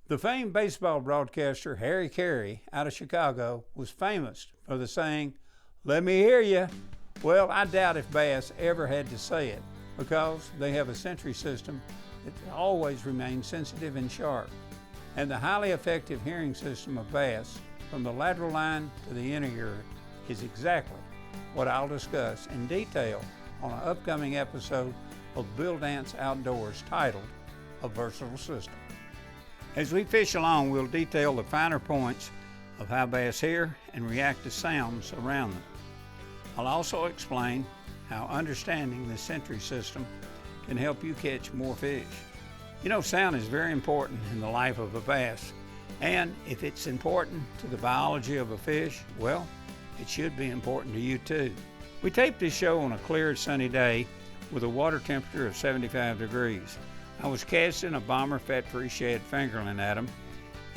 The famed baseball broadcaster Harry Carey out of Chicago was famous for the saying, "Let me hear you." Well, I doubt if bass ever had to say it because they have a sensory system that always remains sensitive and sharp. And the highly effective hearing system of bass from the lateral line to the inner ear is exactly what I'll discuss in detail on an upcoming episode of Bill Dance Outdoors titled A Versatile System. As we fish along, we'll detail the finer points of how bass hear and react to sounds around them. I'll also explain how understanding the sensory system can help you catch more fish. You know, sound is very important in the life of a bass, and if it's important to the biology of a fish, well, it should be important to you too. We taped this show on a clear sunny day with a water temperature of 75 degrees. I was casting a bomber fat-free shad fingerling at him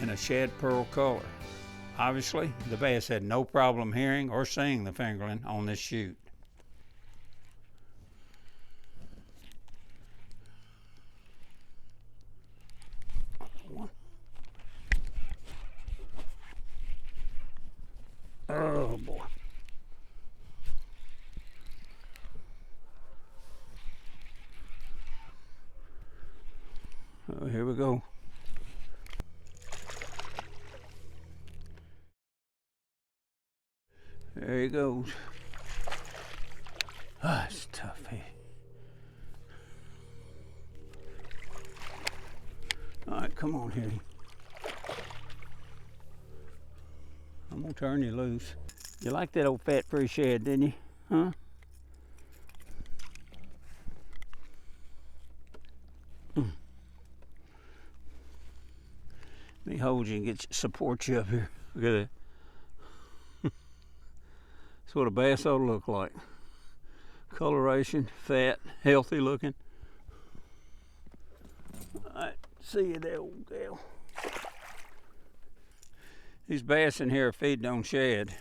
in a shad pearl color. Obviously, the bass had no problem hearing or seeing the fingerling on this shoot. Oh boy. Oh, here we go. There he goes. Ah, it's tough fish. All right, come on here. I'm gonna turn you loose. You liked that old fat free shad, didn't you? Huh? Let me hold you and support you up here. Look at that. That's what a bass ought to look like. Coloration, fat, healthy looking. All right, see you there, old gal. These bass in here are feeding on shad.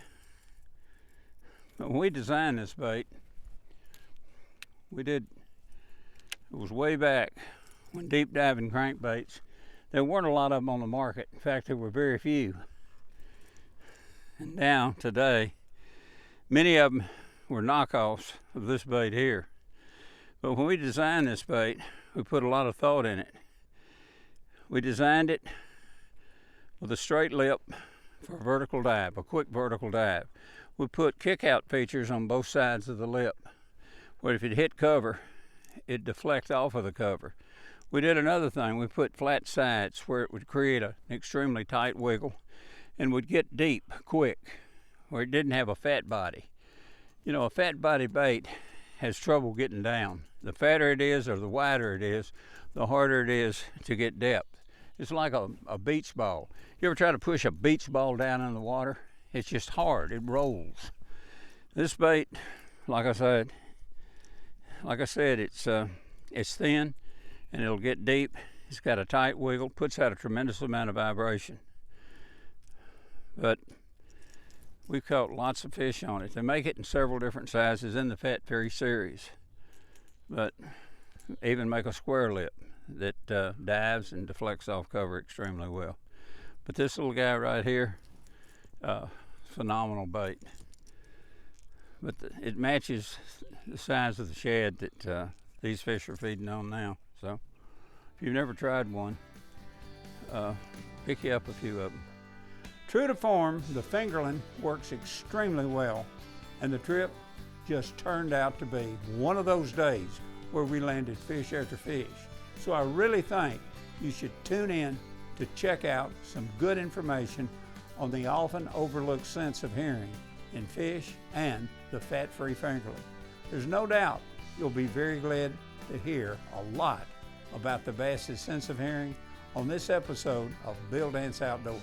But when we designed this bait, it was way back when deep diving crankbaits, there weren't a lot of them on the market. In fact, there were very few. And now, today, many of them were knockoffs of this bait here. But when we designed this bait, we put a lot of thought in it. We designed it with a straight lip for a vertical dive, a quick vertical dive. We put kick-out features on both sides of the lip, where if it hit cover, it'd deflect off of the cover. We did another thing. We put flat sides where it would create an extremely tight wiggle and would get deep quick, where it didn't have a fat body. You know, a fat body bait has trouble getting down. The fatter it is or the wider it is, the harder it is to get depth. It's like a beach ball. You ever try to push a beach ball down in the water? It's just hard, it rolls. This bait, like I said, it's thin and it'll get deep. It's got a tight wiggle, puts out a tremendous amount of vibration. But we've caught lots of fish on it. They make it in several different sizes in the Fat Fury series, but even make a square lip that dives and deflects off cover extremely well. But this little guy right here, phenomenal bait. But it matches the size of the shad that these fish are feeding on now. So if you've never tried one, pick you up a few of them. True to form, the fingerling works extremely well, and the trip just turned out to be one of those days where we landed fish after fish. So I really think you should tune in to check out some good information on the often overlooked sense of hearing in fish and the fat-free fingerling. There's no doubt you'll be very glad to hear a lot about the bass's sense of hearing on this episode of Bill Dance Outdoors.